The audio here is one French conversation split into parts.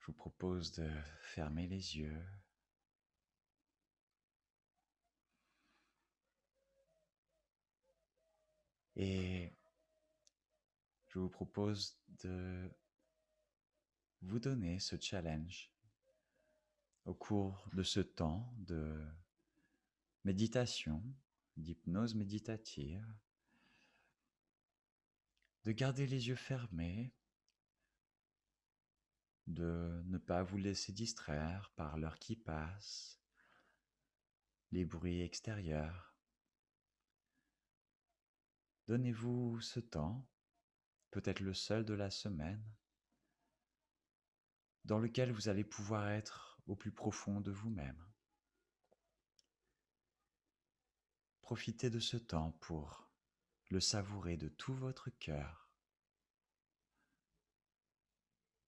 vous propose de fermer les yeux et je vous propose de vous donner ce challenge au cours de ce temps de méditation, d'hypnose méditative, de garder les yeux fermés, de ne pas vous laisser distraire par l'heure qui passe, les bruits extérieurs. Donnez-vous ce temps, peut-être le seul de la semaine, dans lequel vous allez pouvoir être au plus profond de vous-même. Profitez de ce temps pour le savourer de tout votre cœur.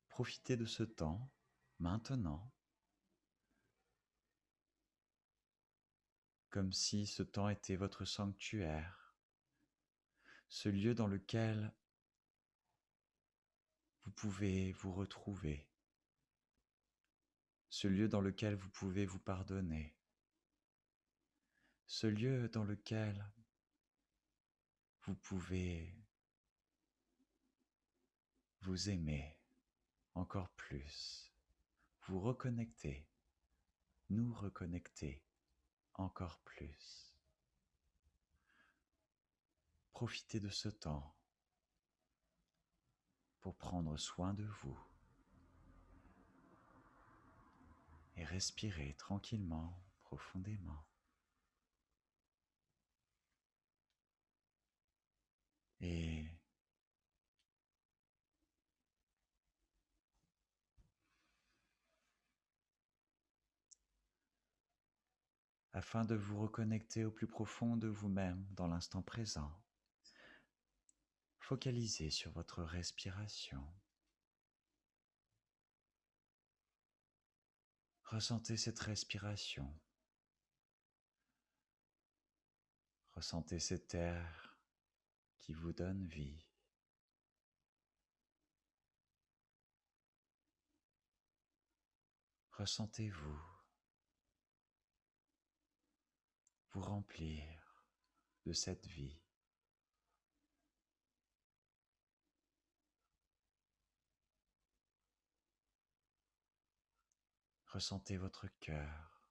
Profitez de ce temps maintenant, comme si ce temps était votre sanctuaire, ce lieu dans lequel vous pouvez vous retrouver, ce lieu dans lequel vous pouvez vous pardonner, ce lieu dans lequel vous pouvez vous aimer encore plus, vous reconnecter, nous reconnecter encore plus. Profitez de ce temps pour prendre soin de vous et respirez tranquillement, profondément. Et afin de vous reconnecter au plus profond de vous-même dans l'instant présent, focalisez sur votre respiration. Ressentez cette respiration. Ressentez cet air qui vous donne vie. Ressentez-vous vous remplir de cette vie. Ressentez votre cœur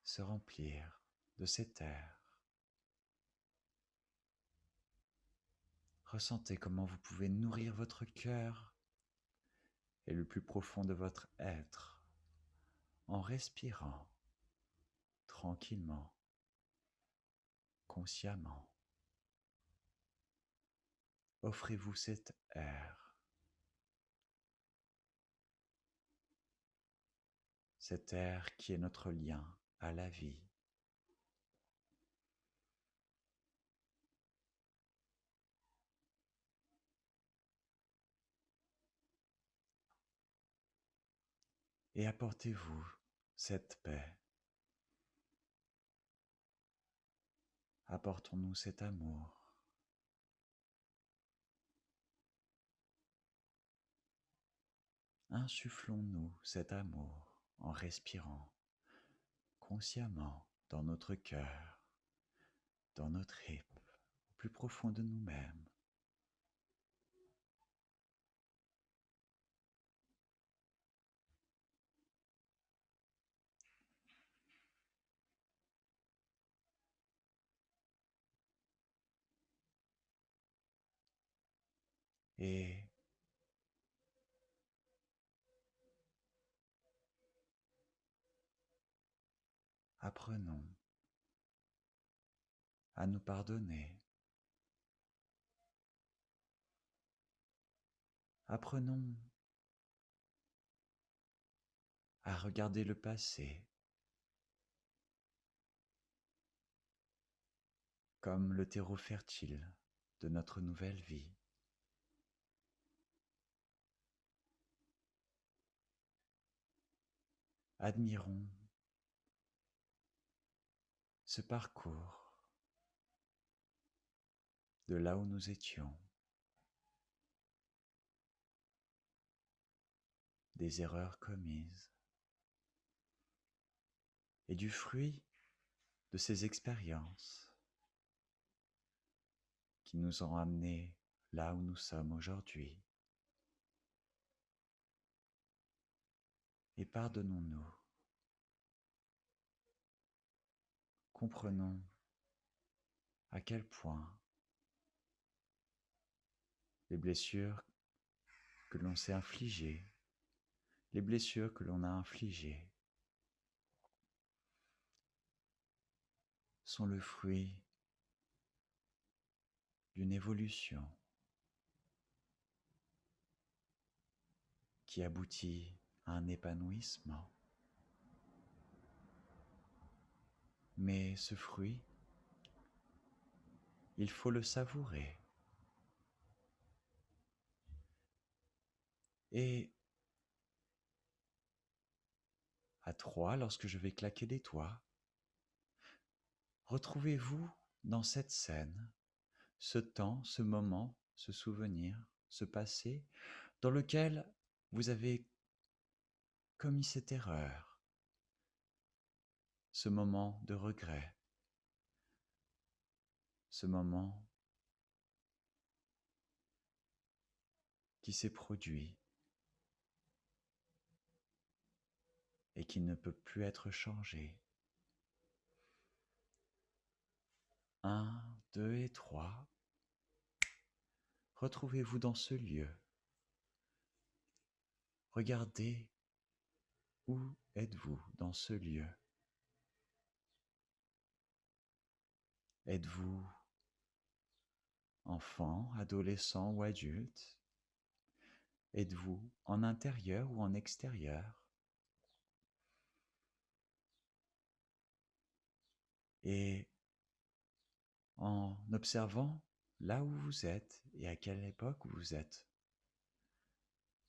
se remplir de cet air. Ressentez comment vous pouvez nourrir votre cœur et le plus profond de votre être en respirant tranquillement, consciemment. Offrez-vous cet air qui est notre lien à la vie. Et apportez-vous cette paix. Apportons-nous cet amour. Insufflons-nous cet amour en respirant consciemment dans notre cœur, dans notre tripes, au plus profond de nous-mêmes. Et apprenons à nous pardonner. Apprenons à regarder le passé comme le terreau fertile de notre nouvelle vie. Admirons ce parcours de là où nous étions des erreurs commises et du fruit de ces expériences qui nous ont amenés là où nous sommes aujourd'hui. Et pardonnons-nous. Comprenons à quel point les blessures que l'on s'est infligées, les blessures que l'on a infligées, sont le fruit d'une évolution qui aboutit à un épanouissement. Mais ce fruit, il faut le savourer. Et à 3, lorsque je vais claquer des doigts, retrouvez-vous dans cette scène, ce temps, ce moment, ce souvenir, ce passé, dans lequel vous avez commis cette erreur, ce moment de regret, ce moment qui s'est produit et qui ne peut plus être changé. 1, 2 et 3. Retrouvez-vous dans ce lieu. Regardez où êtes-vous dans ce lieu. Êtes-vous enfant, adolescent ou adulte? Êtes-vous en intérieur ou en extérieur? Et en observant là où vous êtes et à quelle époque vous êtes,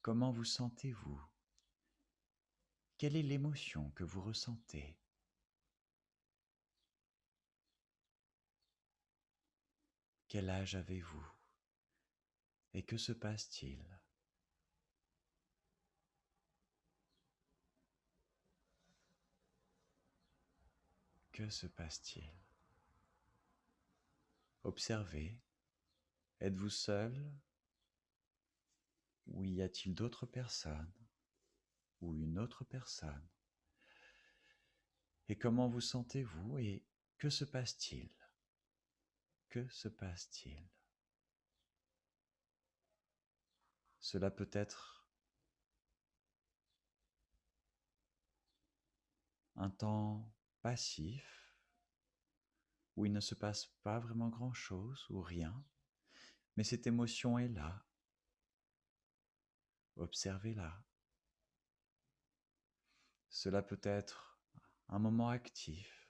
comment vous sentez-vous? Quelle est l'émotion que vous ressentez? Quel âge avez-vous? Et que se passe-t-il? Que se passe-t-il? Observez. Êtes-vous seul? Ou y a-t-il d'autres personnes? Ou une autre personne? Et comment vous sentez-vous et que se passe-t-il? Que se passe-t-il? Cela peut être un temps passif où il ne se passe pas vraiment grand-chose ou rien, mais cette émotion est là. Observez-la. Cela peut être un moment actif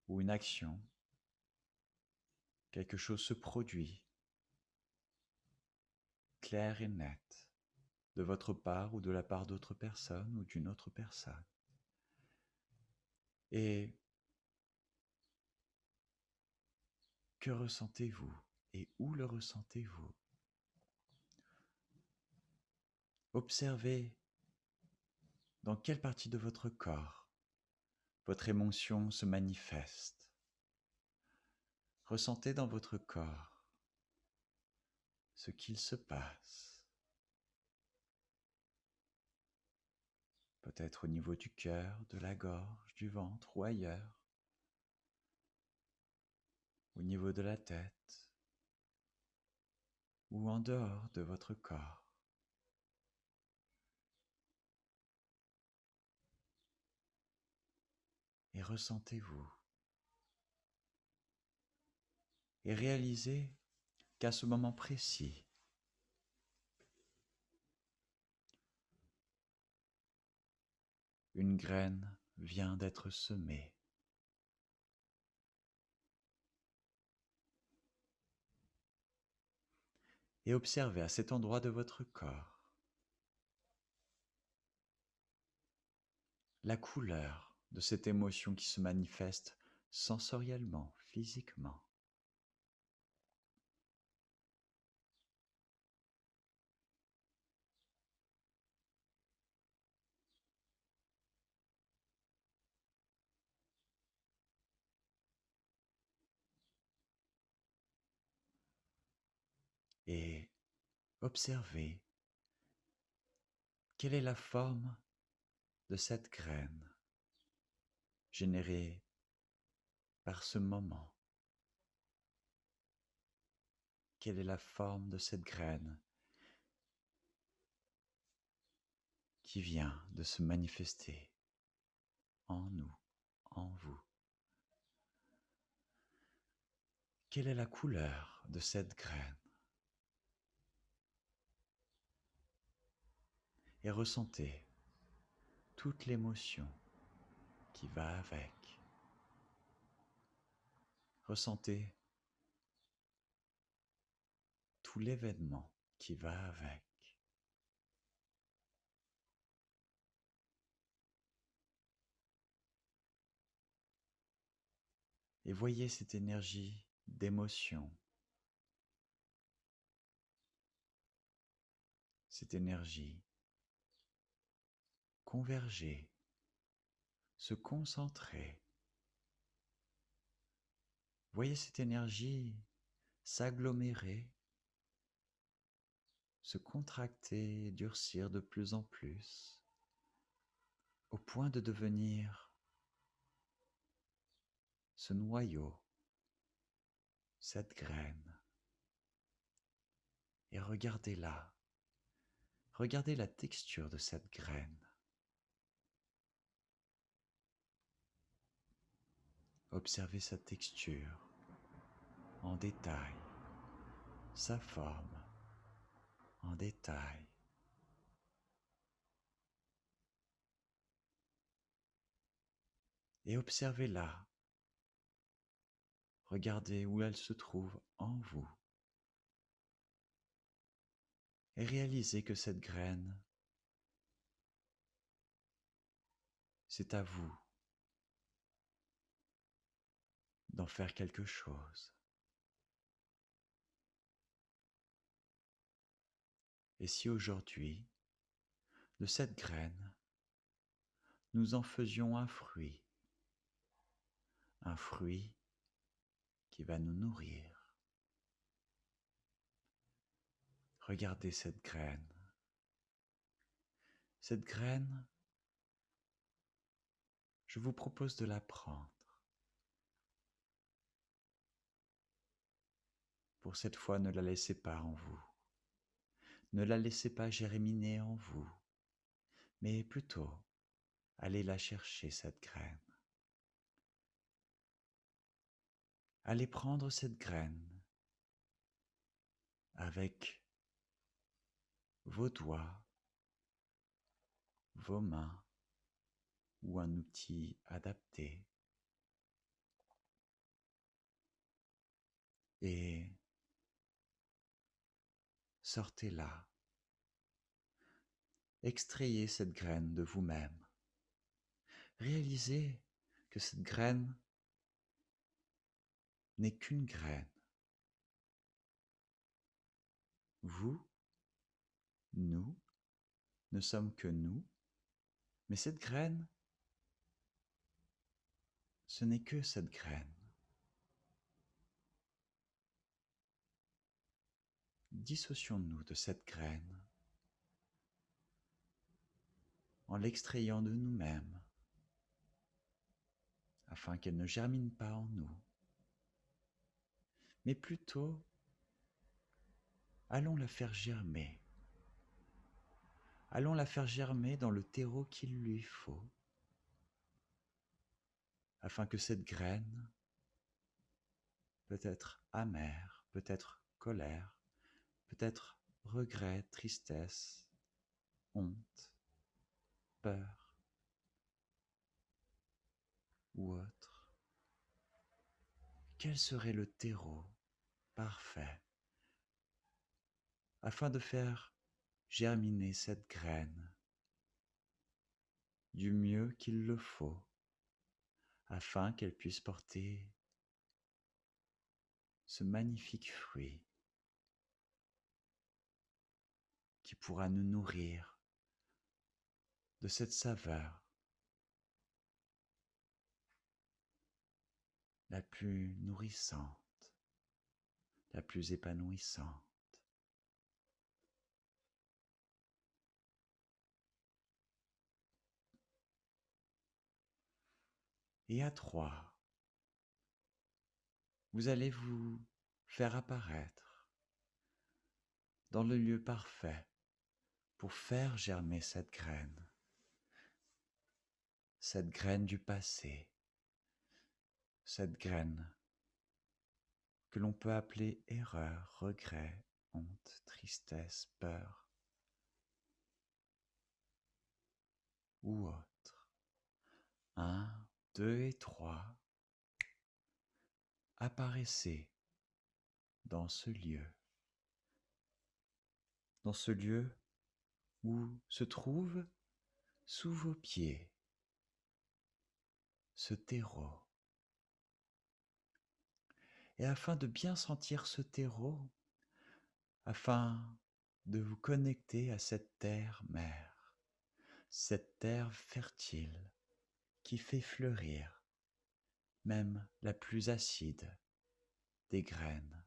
ou une action. Quelque chose se produit, clair et net, de votre part ou de la part d'autres personnes ou d'une autre personne. Et que ressentez-vous et où le ressentez-vous? Observez dans quelle partie de votre corps votre émotion se manifeste. Ressentez dans votre corps ce qu'il se passe. Peut-être au niveau du cœur, de la gorge, du ventre ou ailleurs. Au niveau de la tête ou en dehors de votre corps. Et ressentez-vous. Et réalisez qu'à ce moment précis, une graine vient d'être semée. Et observez à cet endroit de votre corps la couleur de cette émotion qui se manifeste sensoriellement, physiquement. et observez quelle est la forme de cette graine générée par ce moment. Quelle est la forme de cette graine qui vient de se manifester en nous, en vous? Quelle est la couleur de cette graine? Et ressentez toute l'émotion qui va avec. Ressentez tout l'événement qui va avec. Et voyez cette énergie d'émotion, cette énergie converger, se concentrer. Voyez cette énergie s'agglomérer, se contracter, durcir de plus en plus, au point de devenir ce noyau, cette graine. Et regardez-la, regardez la texture de cette graine. Observez sa texture en détail, sa forme en détail. Et observez-la. Regardez où elle se trouve en vous. Et réalisez que cette graine, c'est à vous d'en faire quelque chose. Et si aujourd'hui, de cette graine, nous en faisions un fruit qui va nous nourrir. Regardez cette graine. Cette graine, je vous propose de la prendre. Pour cette fois, ne la laissez pas en vous. Ne la laissez pas germiner en vous, mais plutôt allez la chercher, cette graine. Allez prendre cette graine avec vos doigts, vos mains ou un outil adapté et sortez-la. Extrayez cette graine de vous-même. Réalisez que cette graine n'est qu'une graine. Vous, nous, ne sommes que nous, mais cette graine, ce n'est que cette graine. Dissocions-nous de cette graine en l'extrayant de nous-mêmes, afin qu'elle ne germine pas en nous, mais plutôt allons la faire germer. Allons la faire germer dans le terreau qu'il lui faut, afin que cette graine, peut-être amère, peut-être colère, peut-être regret, tristesse, honte, peur ou autre, quel serait le terreau parfait afin de faire germiner cette graine du mieux qu'il le faut, afin qu'elle puisse porter ce magnifique fruit qui pourra nous nourrir de cette saveur la plus nourrissante, la plus épanouissante. Et à 3, vous allez vous faire apparaître dans le lieu parfait pour faire germer cette graine du passé, cette graine que l'on peut appeler erreur, regret, honte, tristesse, peur ou autre. 1, 2 et 3, apparaissez dans ce lieu où se trouve sous vos pieds ce terreau. Et afin de bien sentir ce terreau, afin de vous connecter à cette terre-mère, cette terre fertile qui fait fleurir même la plus acide des graines,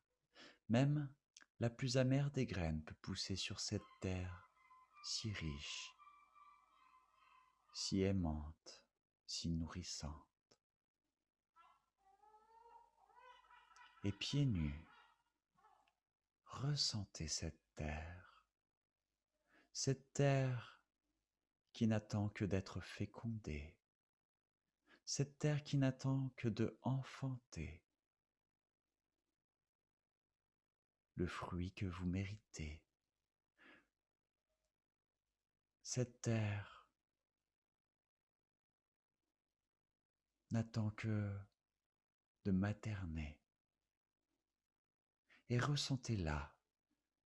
même la plus amère des graines peut pousser sur cette terre si riche, si aimante, si nourrissante. Et pieds nus, ressentez cette terre qui n'attend que d'être fécondée, cette terre qui n'attend que de enfanter le fruit que vous méritez. Cette terre n'attend que de materner. Et ressentez-la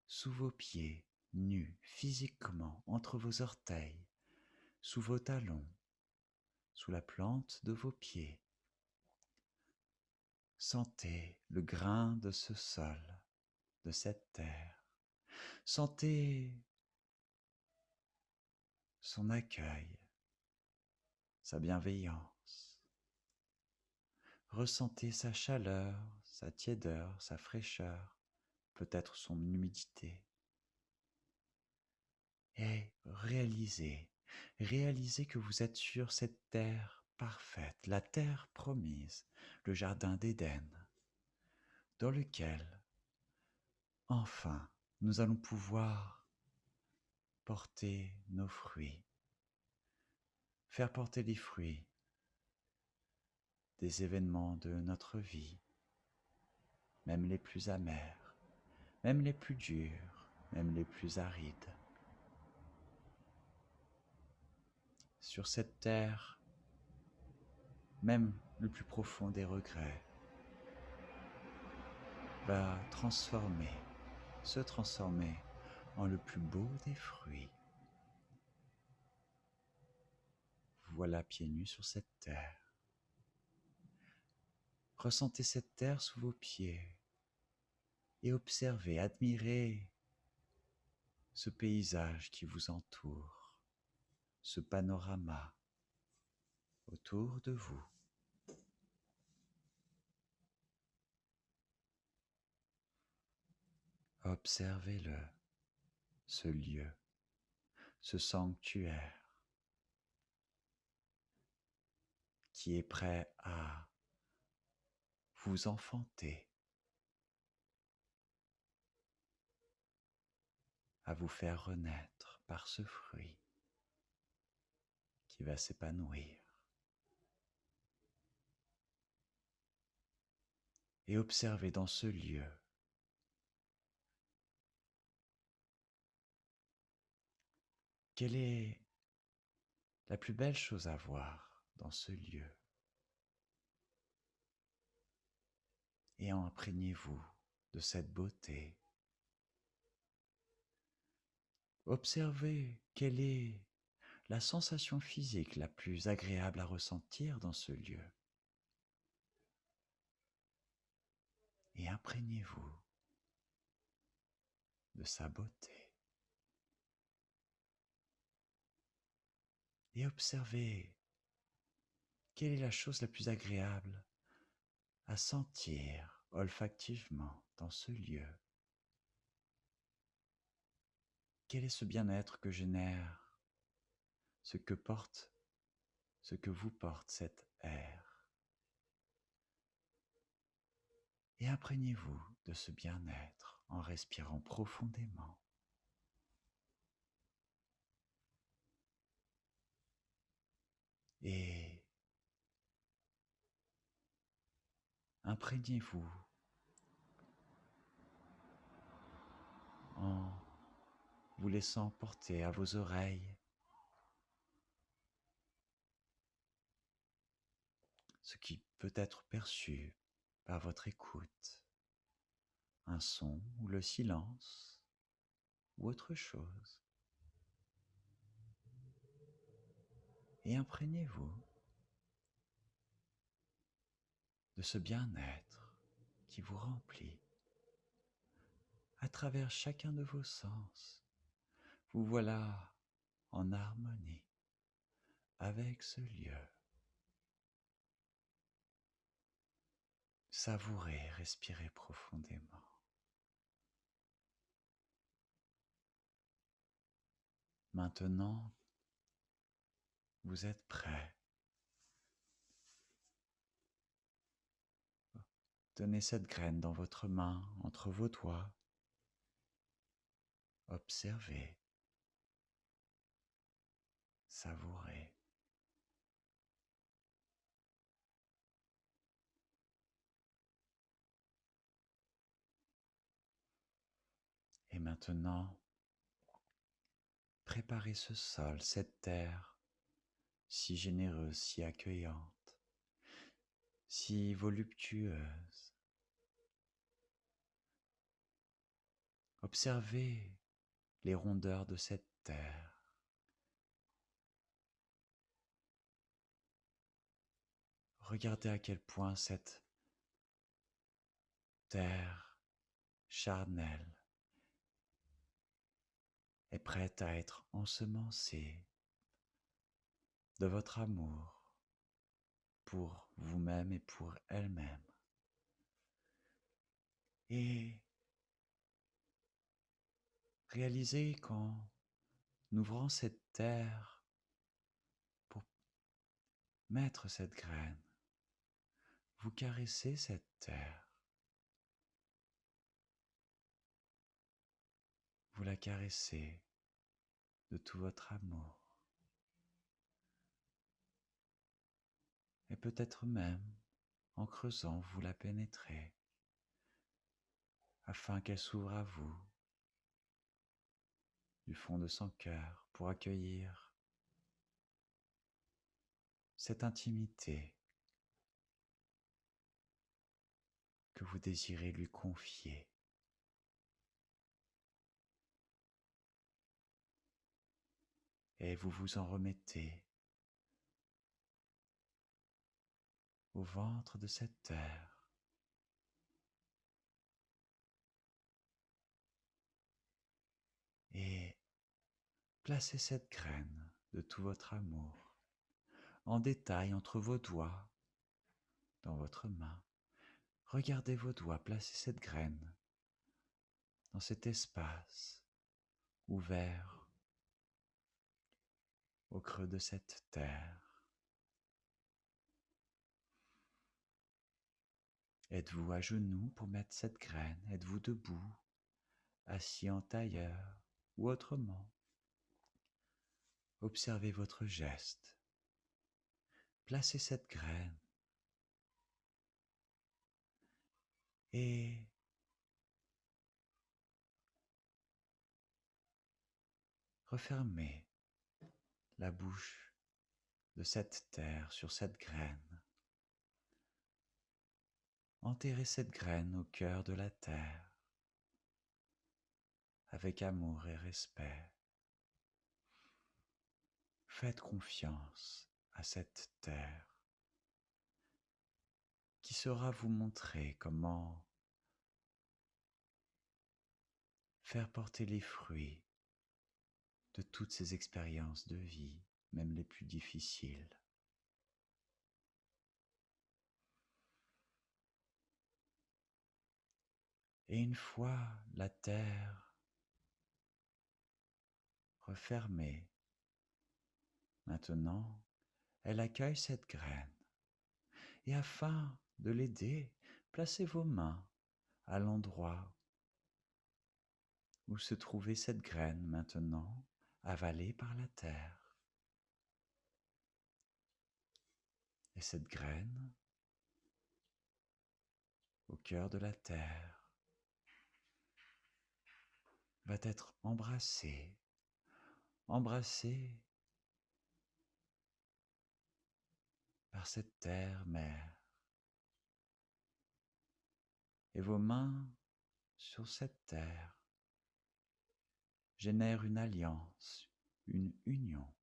sous vos pieds, nus physiquement, entre vos orteils, sous vos talons, sous la plante de vos pieds. Sentez le grain de ce sol, de cette terre. Sentez son accueil, sa bienveillance. Ressentez sa chaleur, sa tiédeur, sa fraîcheur, peut-être son humidité. Et réalisez que vous êtes sur cette terre parfaite, la terre promise, le jardin d'Éden, dans lequel, enfin, nous allons pouvoir porter nos fruits, faire porter les fruits des événements de notre vie, même les plus amers, même les plus durs, même les plus arides. Sur cette terre, même le plus profond des regrets va se transformer en le plus beau des fruits. Vous voilà pieds nus sur cette terre. Ressentez cette terre sous vos pieds et observez, admirez ce paysage qui vous entoure, ce panorama autour de vous. Observez-le, ce lieu, ce sanctuaire qui est prêt à vous enfanter, à vous faire renaître par ce fruit qui va s'épanouir. Et observez dans ce lieu quelle est la plus belle chose à voir dans ce lieu. Et imprégnez-vous de cette beauté. Observez quelle est la sensation physique la plus agréable à ressentir dans ce lieu. Et imprégnez-vous de sa beauté. Et observez quelle est la chose la plus agréable à sentir olfactivement dans ce lieu. Quel est ce bien-être que génère ce que vous porte cet air? et imprégnez-vous de ce bien-être en respirant profondément. Et imprégnez-vous en vous laissant porter à vos oreilles ce qui peut être perçu par votre écoute, un son ou le silence ou autre chose. Et imprégnez-vous de ce bien-être qui vous remplit à travers chacun de vos sens. Vous voilà en harmonie avec ce lieu. Savourez, respirez profondément. Maintenant, vous êtes prêt. Tenez cette graine dans votre main, entre vos doigts. Observez, savourez. Et maintenant, préparez ce sol, cette terre, si généreuse, si accueillante, si voluptueuse. Observez les rondeurs de cette terre. Regardez à quel point cette terre charnelle est prête à être ensemencée de votre amour pour vous-même et pour elle-même. Et réalisez qu'en ouvrant cette terre pour mettre cette graine, vous caressez cette terre. Vous la caressez de tout votre amour. Et peut-être même, en creusant, vous la pénétrez afin qu'elle s'ouvre à vous du fond de son cœur pour accueillir cette intimité que vous désirez lui confier. Et vous vous en remettez au ventre de cette terre. Et placez cette graine de tout votre amour en détail entre vos doigts, dans votre main. Regardez vos doigts placer cette graine dans cet espace ouvert au creux de cette terre. Êtes-vous à genoux pour mettre cette graine? Êtes-vous debout, assis en tailleur ou autrement? Observez votre geste. Placez cette graine et refermez la bouche de cette terre sur cette graine. Enterrez cette graine au cœur de la terre avec amour et respect. Faites confiance à cette terre qui saura vous montrer comment faire porter les fruits de toutes ces expériences de vie, même les plus difficiles. Et une fois la terre refermée, maintenant, elle accueille cette graine. Et afin de l'aider, placez vos mains à l'endroit où se trouvait cette graine maintenant, avalée par la terre. Et cette graine, au cœur de la terre, va être embrassée par cette terre-mère. Et vos mains sur cette terre génèrent une alliance, une union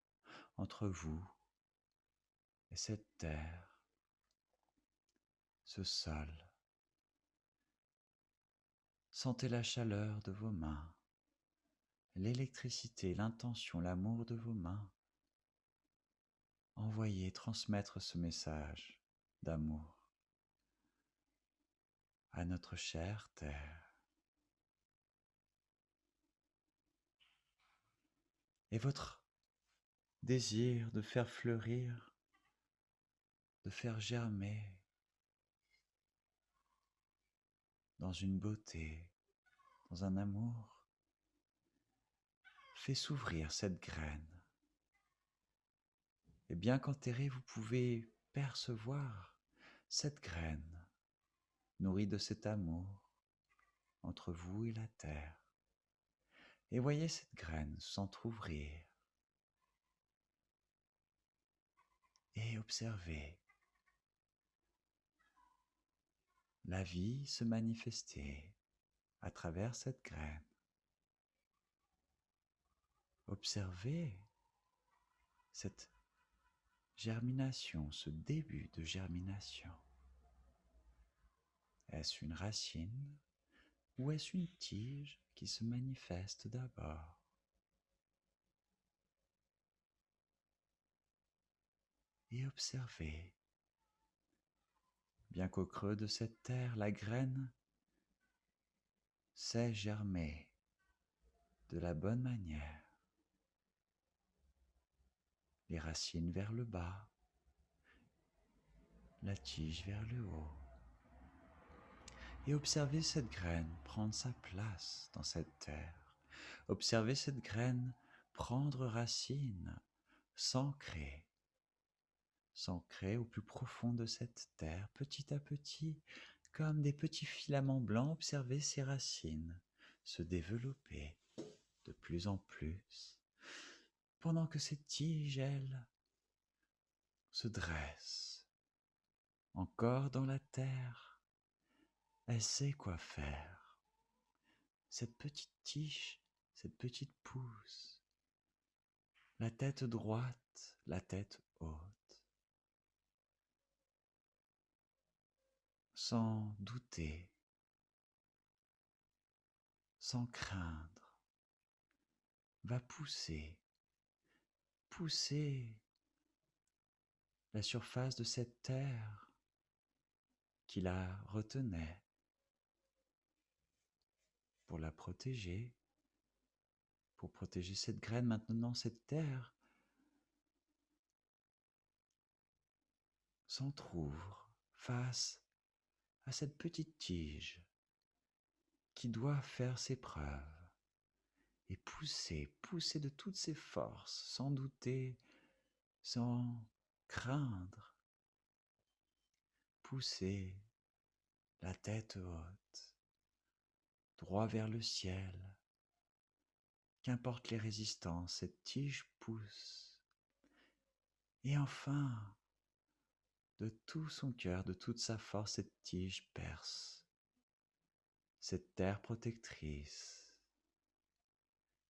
entre vous et cette terre, ce sol. Sentez la chaleur de vos mains, l'électricité, l'intention, l'amour de vos mains. Envoyez, transmettre ce message d'amour à notre chère terre. Et votre désir de faire fleurir, de faire germer dans une beauté, dans un amour, fait s'ouvrir cette graine. Et bien qu'enterré, vous pouvez percevoir cette graine, nourrie de cet amour entre vous et la terre. Et voyez cette graine s'entr'ouvrir et observez la vie se manifester à travers cette graine. Observez cette germination, ce début de germination. Est-ce une racine ou est-ce une tige qui se manifeste d'abord? Et observez, bien qu'au creux de cette terre, la graine sait germer de la bonne manière. Les racines vers le bas, la tige vers le haut. Et observez cette graine prendre sa place dans cette terre. Observez cette graine prendre racine, s'ancrer au plus profond de cette terre, petit à petit, comme des petits filaments blancs. Observez ces racines se développer de plus en plus, pendant que cette tige, elle, se dresse encore dans la terre. Elle sait quoi faire. Cette petite tige, cette petite pousse, la tête droite, la tête haute, sans douter, sans craindre, va pousser la surface de cette terre qui la retenait pour la protéger, pour protéger cette graine. Maintenant, cette terre s'entr'ouvre face à cette petite tige qui doit faire ses preuves et pousser de toutes ses forces, sans douter, sans craindre, pousser la tête haute, droit vers le ciel. Qu'importe les résistances, cette tige pousse. Et enfin, de tout son cœur, de toute sa force, cette tige perce cette terre protectrice.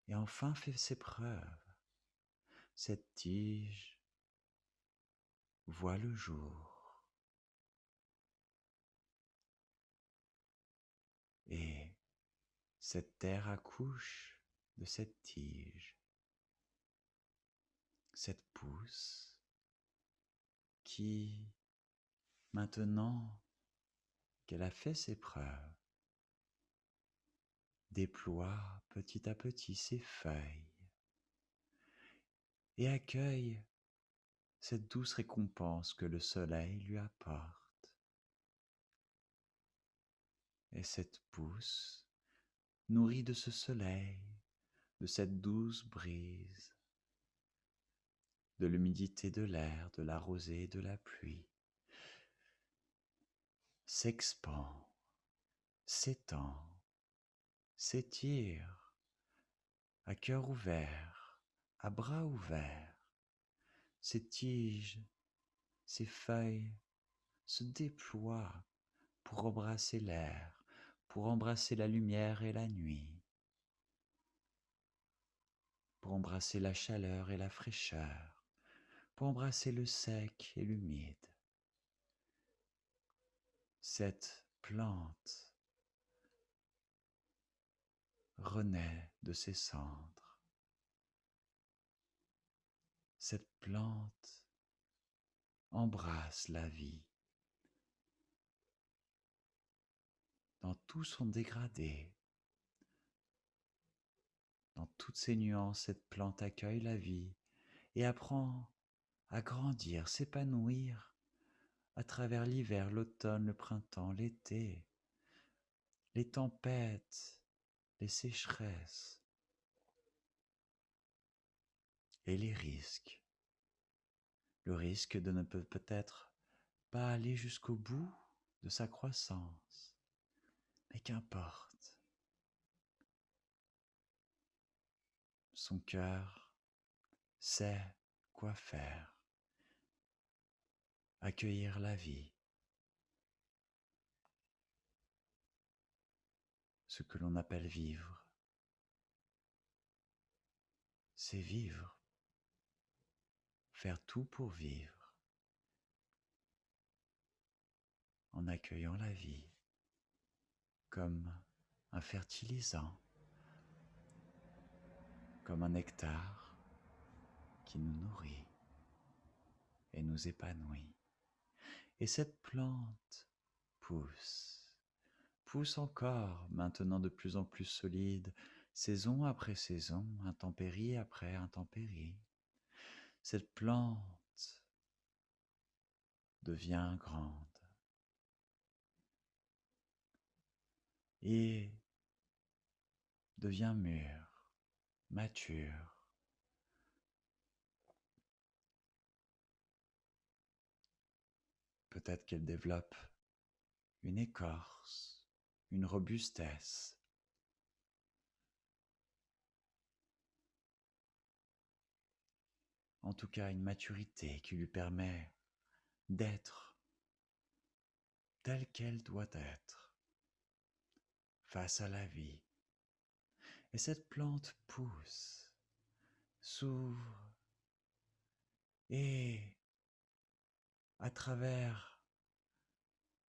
Et enfin fait ses preuves. Cette tige voit le jour. Et cette terre accouche de cette tige, cette pousse qui, maintenant qu'elle a fait ses preuves, déploie petit à petit ses feuilles et accueille cette douce récompense que le soleil lui apporte. Et cette pousse, nourrie de ce soleil, de cette douce brise, de l'humidité de l'air, de la rosée et de la pluie, s'expand, s'étend, s'étire, à cœur ouvert, à bras ouverts. Ses tiges, ses feuilles se déploient pour embrasser l'air, pour embrasser la lumière et la nuit, pour embrasser la chaleur et la fraîcheur, pour embrasser le sec et l'humide. Cette plante renaît de ses cendres. Cette plante embrasse la vie dans tout son dégradé. Dans toutes ses nuances, cette plante accueille la vie et apprend à grandir, s'épanouir à travers l'hiver, l'automne, le printemps, l'été, les tempêtes, les sécheresses et les risques. Le risque de ne peut-être pas aller jusqu'au bout de sa croissance, mais qu'importe. Son cœur sait quoi faire, accueillir la vie, ce que l'on appelle vivre. C'est vivre, faire tout pour vivre, en accueillant la vie comme un fertilisant, comme un nectar qui nous nourrit et nous épanouit. Et cette plante pousse, pousse encore, maintenant de plus en plus solide, saison après saison, intempérie après intempérie. Cette plante devient grande et devient mûre, mature. Peut-être qu'elle développe une écorce, une robustesse. En tout cas, une maturité qui lui permet d'être telle qu'elle doit être face à la vie. Et cette plante pousse, s'ouvre et à travers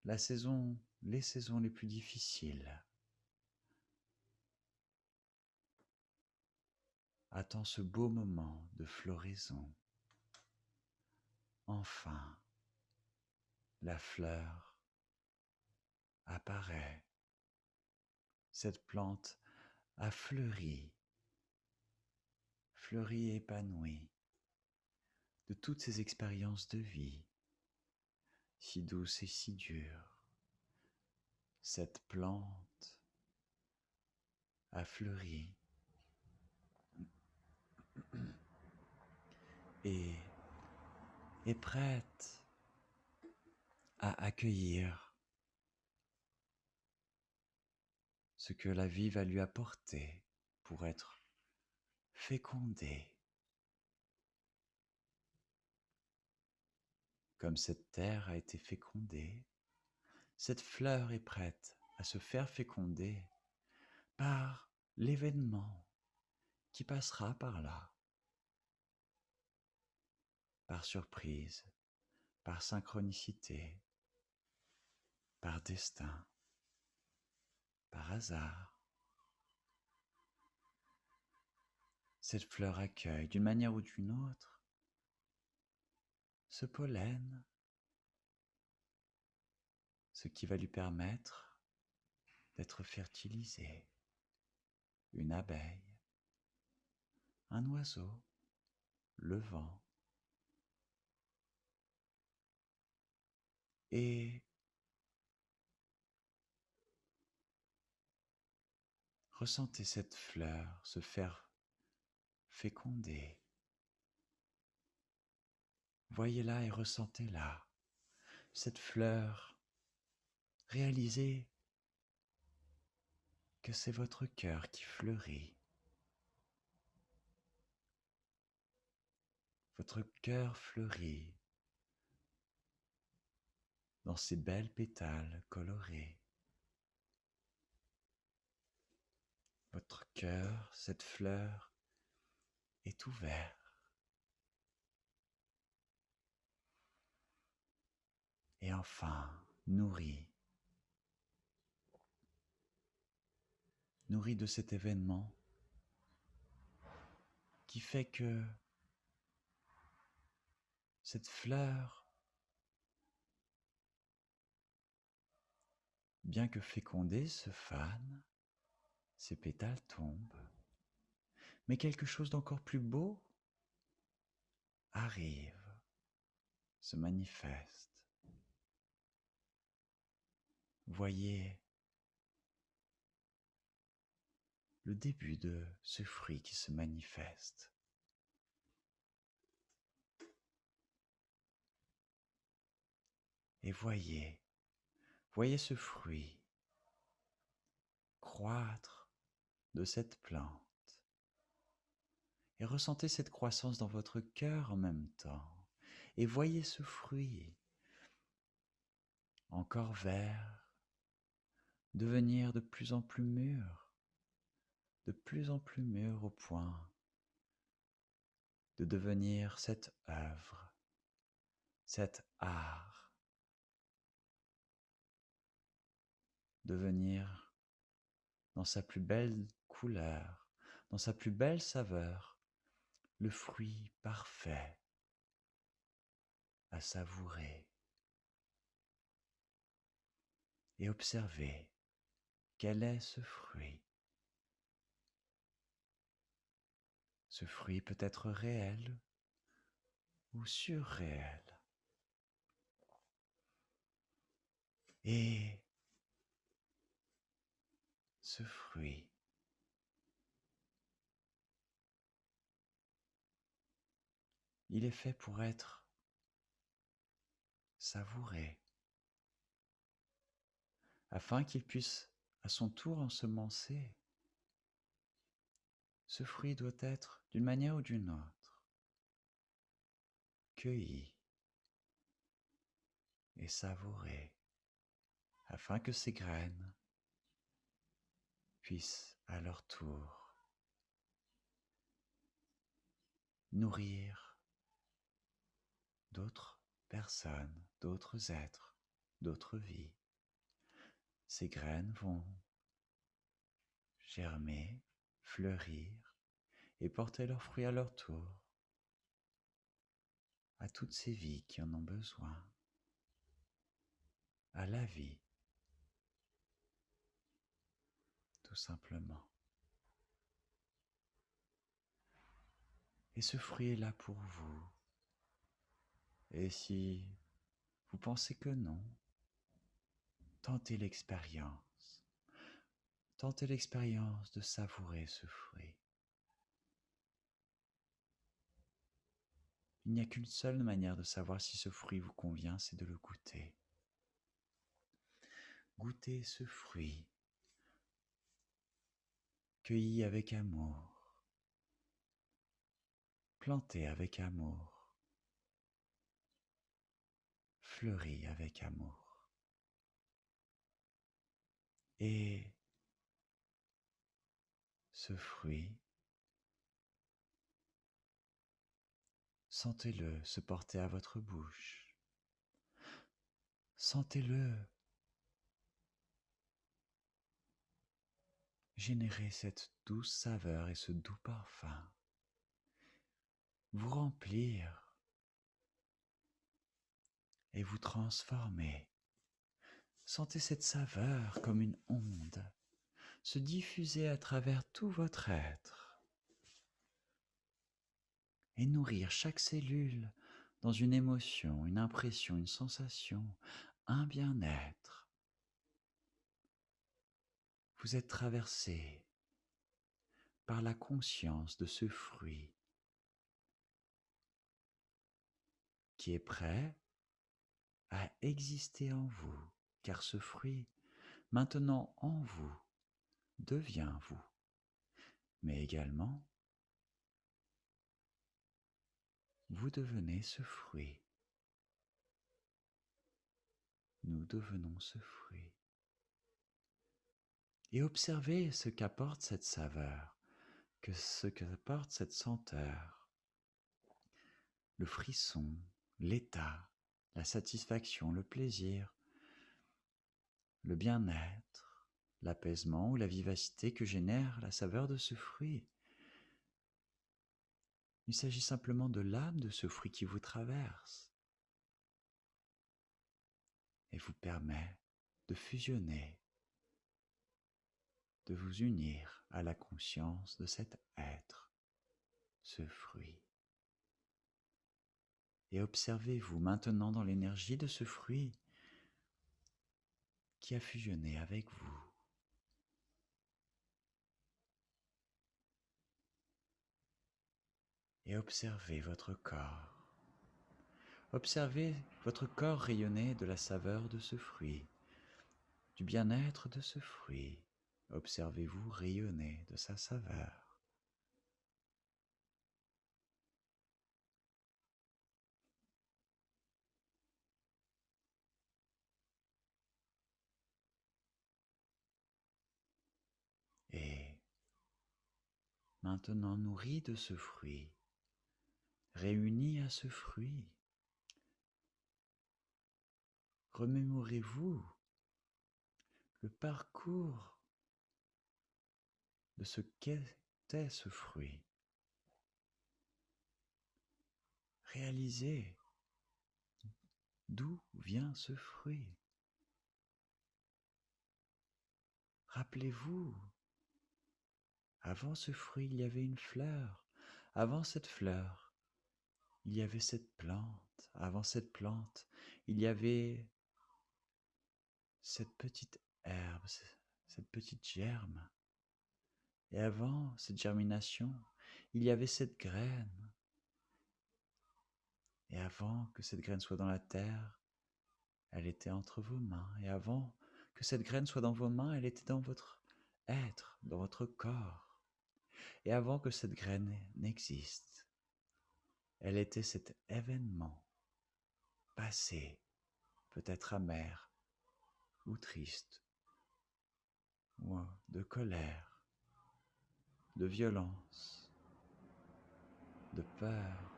la saison, les saisons les plus difficiles, attend ce beau moment de floraison. Enfin, la fleur apparaît. Cette plante a fleuri, fleuri et épanoui de toutes ces expériences de vie, si douces et si dures. Cette plante a fleuri et est prête à accueillir ce que la vie va lui apporter pour être fécondée. Comme cette terre a été fécondée, cette fleur est prête à se faire féconder par l'événement qui passera par là, par surprise, par synchronicité, par destin, par hasard. Cette fleur accueille d'une manière ou d'une autre ce pollen, ce qui va lui permettre d'être fertilisée. Une abeille, un oiseau, le vent. Et Ressentez cette fleur se faire féconder. Voyez-la et ressentez-la. Cette fleur, réalisez que c'est votre cœur qui fleurit. Votre cœur fleurit dans ces belles pétales colorés. Votre cœur, cette fleur, est ouvert. Et enfin, nourri de cet événement qui fait que cette fleur, bien que fécondée, se fane, ses pétales tombent, mais quelque chose d'encore plus beau arrive, se manifeste. Voyez le début de ce fruit qui se manifeste. Et voyez ce fruit croître de cette plante. Et ressentez cette croissance dans votre cœur en même temps. Et voyez ce fruit encore vert devenir de plus en plus mûr au point de devenir cette œuvre, cet art, devenir dans sa plus belle couleur, dans sa plus belle saveur, le fruit parfait à savourer. Et observez quel est ce fruit. Ce fruit peut être réel ou surréel. Et ce fruit, il est fait pour être savouré, afin qu'il puisse à son tour ensemencer. Ce fruit doit être, d'une manière ou d'une autre, cueilli et savouré, afin que ces graines puissent à leur tour nourrir d'autres personnes, d'autres êtres, d'autres vies. Ces graines vont germer, fleurir et porter leurs fruits à leur tour à toutes ces vies qui en ont besoin, à la vie, tout simplement. Et ce fruit est là pour vous. Et si vous pensez que non, tentez l'expérience. Tentez l'expérience de savourer ce fruit. Il n'y a qu'une seule manière de savoir si ce fruit vous convient, c'est de le goûter. Goûtez ce fruit, cueilli avec amour, planté avec amour, fleuri avec amour. Et ce fruit, sentez-le se porter à votre bouche. Sentez-le générer cette douce saveur et ce doux parfum. Vous remplir et vous transformer. Sentez cette saveur comme une onde se diffuser à travers tout votre être et nourrir chaque cellule dans une émotion, une impression, une sensation, un bien-être. Vous êtes traversé par la conscience de ce fruit qui est prêt à exister en vous, car ce fruit, maintenant en vous, devient vous, mais également, vous devenez ce fruit. Nous devenons ce fruit. Et observez ce qu'apporte cette saveur, ce qu'apporte cette senteur, le frisson, l'état, la satisfaction, le plaisir, le bien-être, l'apaisement ou la vivacité que génère la saveur de ce fruit. Il s'agit simplement de l'âme de ce fruit qui vous traverse et vous permet de fusionner, de vous unir à la conscience de cet être, ce fruit. Et observez-vous maintenant dans l'énergie de ce fruit qui a fusionné avec vous. Et observez votre corps. Observez votre corps rayonner de la saveur de ce fruit, du bien-être de ce fruit. Observez-vous rayonner de sa saveur. Et maintenant nourri de ce fruit, réuni à ce fruit, remémorez-vous le parcours de ce qu'était ce fruit. Réalisez d'où vient ce fruit. Rappelez-vous, avant ce fruit, il y avait une fleur. Avant cette fleur, il y avait cette plante. Avant cette plante, il y avait cette petite herbe, cette petite germe. Et avant cette germination, il y avait cette graine. Et avant que cette graine soit dans la terre, elle était entre vos mains. Et avant que cette graine soit dans vos mains, elle était dans votre être, dans votre corps. Et avant que cette graine n'existe, elle était cet événement passé, peut-être amer ou triste, ou de colère, de violence, de peur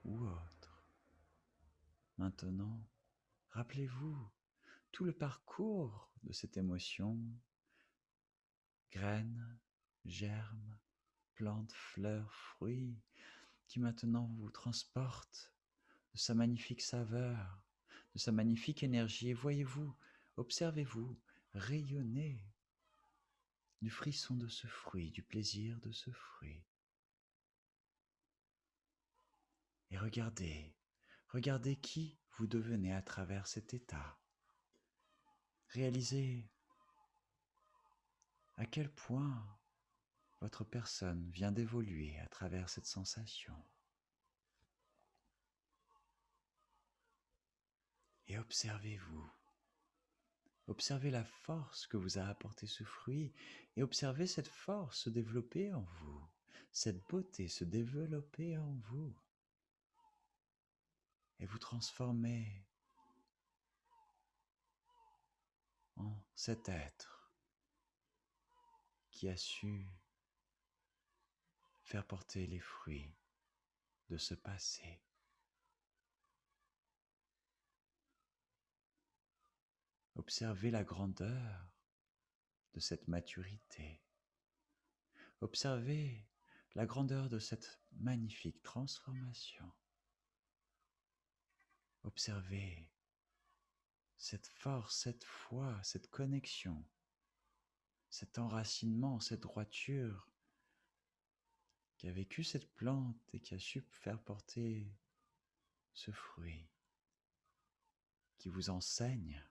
ou autre. Maintenant, rappelez-vous tout le parcours de cette émotion, graine, germe, plante, fleur, fruit, qui maintenant vous transporte de sa magnifique saveur, de sa magnifique énergie. Et voyez-vous, observez-vous, rayonner du frisson de ce fruit, du plaisir de ce fruit. Et regardez qui vous devenez à travers cet état. Réalisez à quel point votre personne vient d'évoluer à travers cette sensation. Et observez-vous. Observez la force que vous a apporté ce fruit et observez cette force se développer en vous, cette beauté se développer en vous. Et vous transformer en cet être qui a su faire porter les fruits de ce passé. Observez la grandeur de cette maturité. Observez la grandeur de cette magnifique transformation. Observez cette force, cette foi, cette connexion, cet enracinement, cette droiture qui a vécu cette plante et qui a su faire porter ce fruit, qui vous enseigne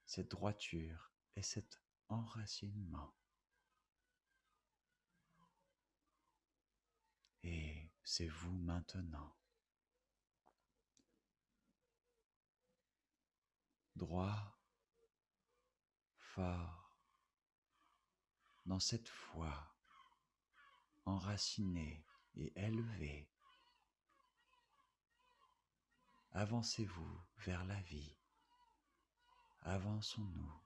cette droiture et cet enracinement. c'est vous maintenant. Droit, fort, dans cette foi, enraciné et élevé. Avancez-vous vers la vie. Avançons-nous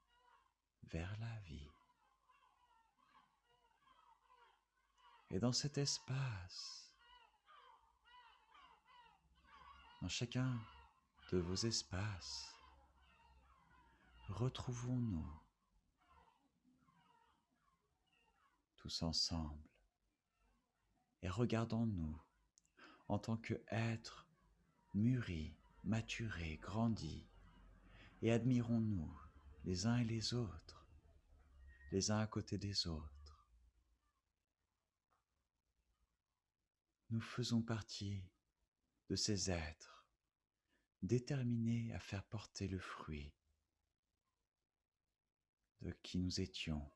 vers la vie. Et dans cet espace, dans chacun de vos espaces, retrouvons-nous tous ensemble et regardons-nous en tant qu'êtres mûris, maturés, grandis, et admirons-nous les uns et les autres, les uns à côté des autres. Nous faisons partie de ces êtres déterminés à faire porter le fruit de qui nous étions.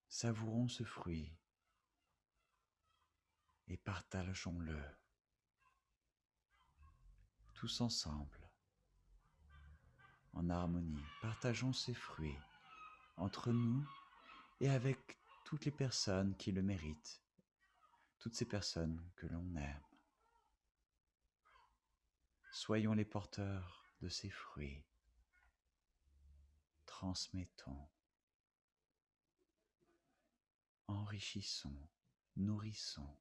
Savourons ce fruit et partageons-le tous ensemble, en harmonie. Partageons ces fruits entre nous et avec toutes les personnes qui le méritent, toutes ces personnes que l'on aime. Soyons les porteurs de ces fruits. Transmettons, enrichissons, nourrissons.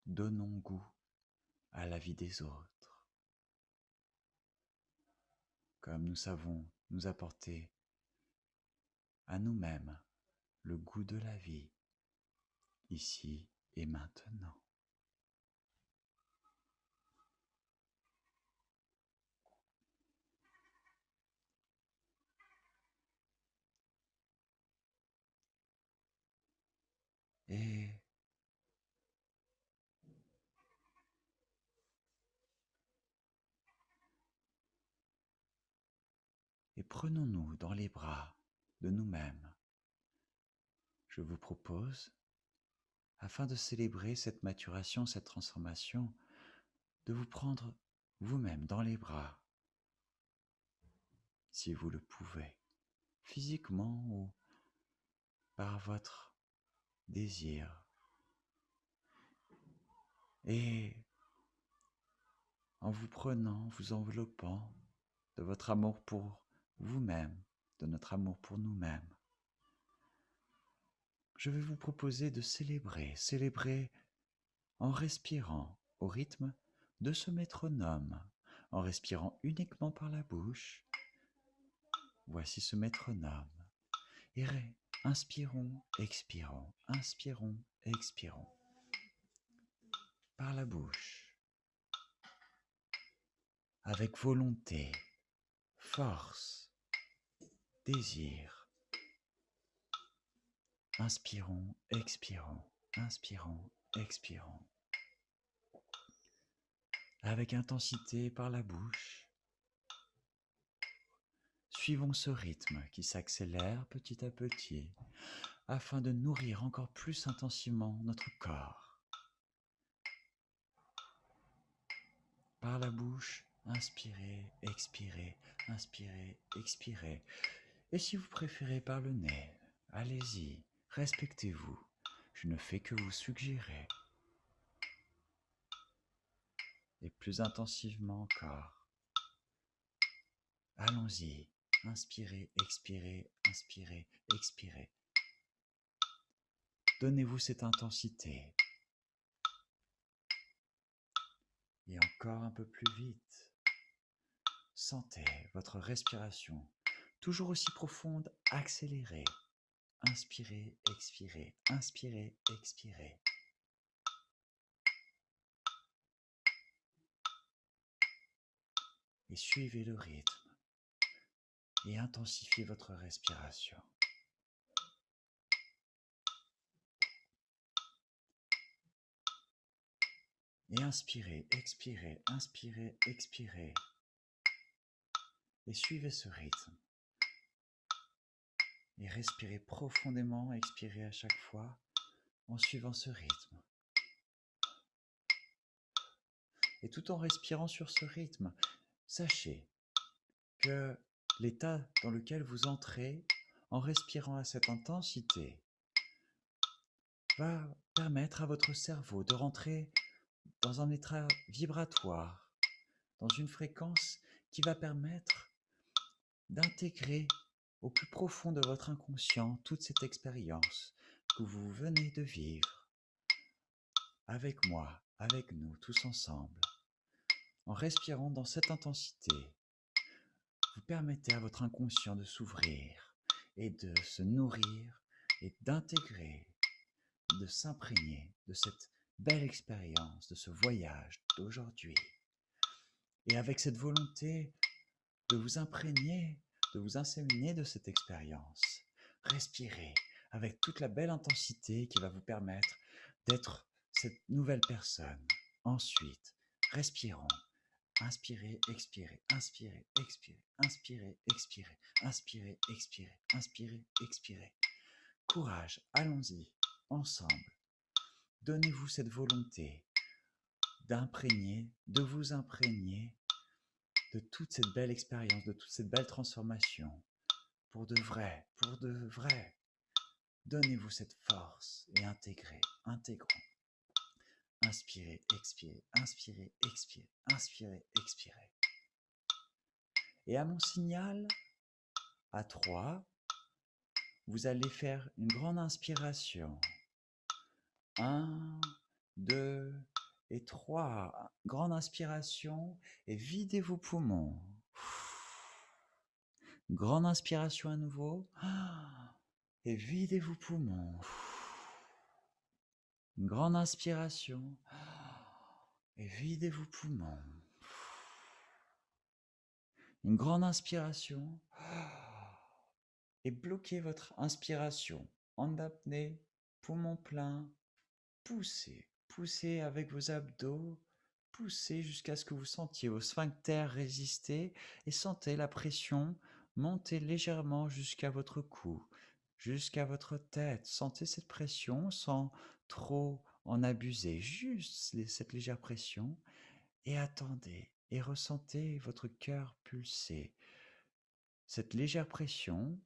Donnons goût à la vie des autres, comme nous savons nous apporter à nous-mêmes le goût de la vie, ici et maintenant. Et prenons-nous dans les bras de nous-mêmes. Je vous propose, afin de célébrer cette maturation, cette transformation, de vous prendre vous-même dans les bras, si vous le pouvez, physiquement ou par votre désir. Et en vous prenant, vous enveloppant de votre amour pour vous-même, de notre amour pour nous-mêmes, je vais vous proposer de célébrer en respirant au rythme de ce métronome, en respirant uniquement par la bouche. Voici ce métronome. Et inspirons, expirons, inspirons, expirons. Par la bouche, avec volonté, force, désir. Inspirons, expirons, inspirons, expirons. Avec intensité par la bouche, suivons ce rythme qui s'accélère petit à petit afin de nourrir encore plus intensivement notre corps. Par la bouche, inspirez, expirez, inspirez, expirez. Et si vous préférez par le nez, allez-y, respectez-vous. Je ne fais que vous suggérer. Et plus intensivement encore. Allons-y, inspirez, expirez, inspirez, expirez. Donnez-vous cette intensité. Et encore un peu plus vite. Sentez votre respiration toujours aussi profonde, accélérée. Inspirez, expirez, inspirez, expirez. Et suivez le rythme et intensifiez votre respiration. Et inspirez, expirez, inspirez, expirez. Et suivez ce rythme. Et respirez profondément, expirez à chaque fois en suivant ce rythme. Et tout en respirant sur ce rythme, sachez que l'état dans lequel vous entrez en respirant à cette intensité va permettre à votre cerveau de rentrer dans un état vibratoire, dans une fréquence qui va permettre d'intégrer au plus profond de votre inconscient toute cette expérience que vous venez de vivre avec moi, avec nous, tous ensemble. En respirant dans cette intensité, vous permettez à votre inconscient de s'ouvrir et de se nourrir et d'intégrer, de s'imprégner de cette belle expérience, de ce voyage d'aujourd'hui. Et avec cette volonté de vous imprégner, de vous inséminer de cette expérience, respirez avec toute la belle intensité qui va vous permettre d'être cette nouvelle personne. Ensuite, respirons. Inspirez, expirez, inspirez, expirez, inspirez, expirez, inspirez, expirez, inspirez, expirez. Courage, allons-y, ensemble. Donnez-vous cette volonté d'imprégner, de vous imprégner de toute cette belle expérience, de toute cette belle transformation. Pour de vrai, pour de vrai. Donnez-vous cette force et intégrons. Inspirez, expirez, inspirez, expirez, inspirez, expirez. Et à mon signal, à 3, vous allez faire une grande inspiration. 1, 2 et 3. Grande inspiration et videz vos poumons. Grande inspiration à nouveau et videz vos poumons. Une grande inspiration et videz vos poumons. Une grande inspiration et bloquez votre inspiration en apnée, poumon plein. Poussez, poussez avec vos abdos, poussez jusqu'à ce que vous sentiez vos sphincters résister et sentez la pression monter légèrement jusqu'à votre cou, jusqu'à votre tête. Sentez cette pression sans trop en abuser, juste cette légère pression et attendez et ressentez votre cœur pulser. Cette légère pression,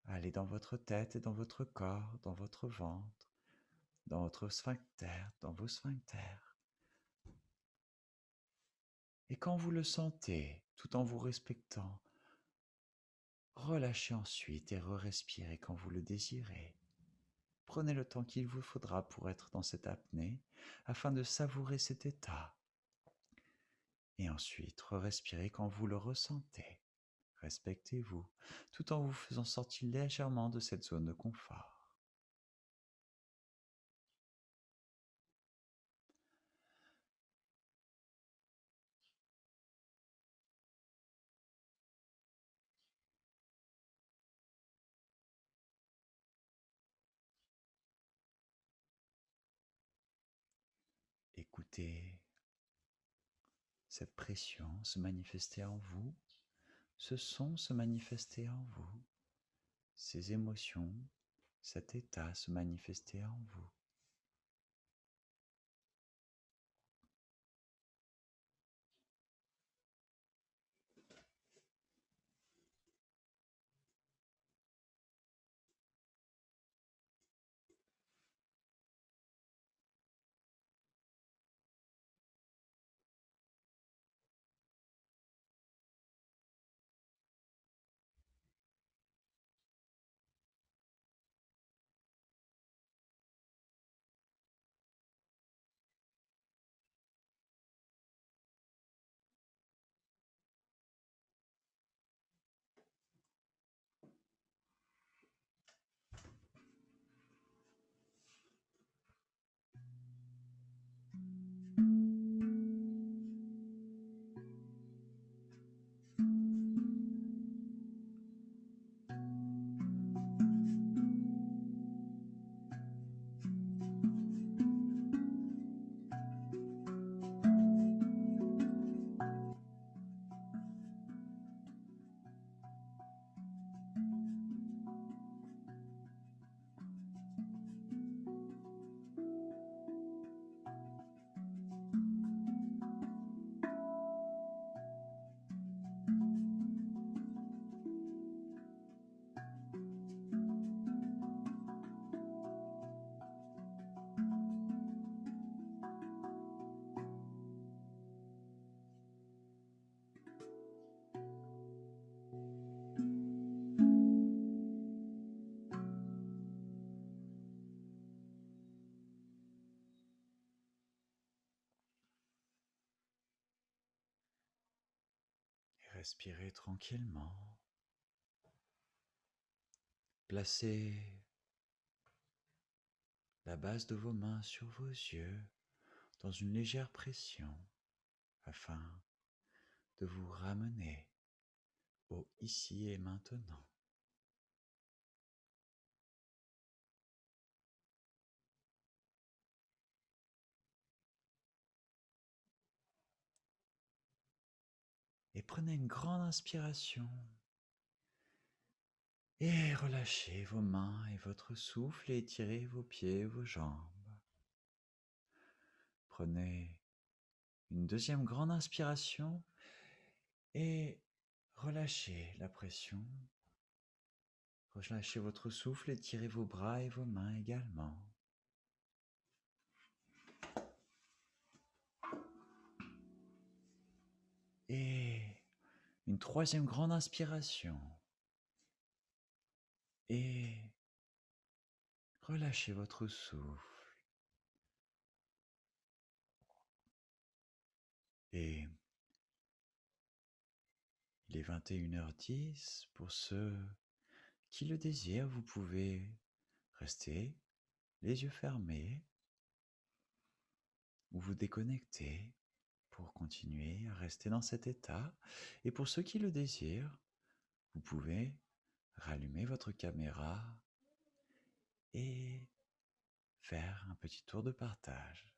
allez dans votre tête et dans votre corps, dans votre ventre, dans votre sphincter, dans vos sphincters. Et quand vous le sentez, tout en vous respectant, relâchez ensuite et re-respirez quand vous le désirez. Prenez le temps qu'il vous faudra pour être dans cette apnée afin de savourer cet état. Et ensuite, re-respirez quand vous le ressentez. Respectez-vous, tout en vous faisant sortir légèrement de cette zone de confort. Écoutez cette pression se manifester en vous, ce son se manifester en vous, ces émotions, cet état se manifester en vous. Respirez tranquillement. Placez la base de vos mains sur vos yeux dans une légère pression afin de vous ramener au ici et maintenant. Et prenez une grande inspiration et relâchez vos mains et votre souffle et étirez vos pieds et vos jambes. Prenez une deuxième grande inspiration et relâchez la pression. Relâchez votre souffle, étirez vos bras et vos mains également. Et une troisième grande inspiration. Et relâchez votre souffle. Et il est 21h10. Pour ceux qui le désirent, vous pouvez rester les yeux fermés ou vous déconnecter pour continuer à rester dans cet état. Et pour ceux qui le désirent, vous pouvez rallumer votre caméra et faire un petit tour de partage.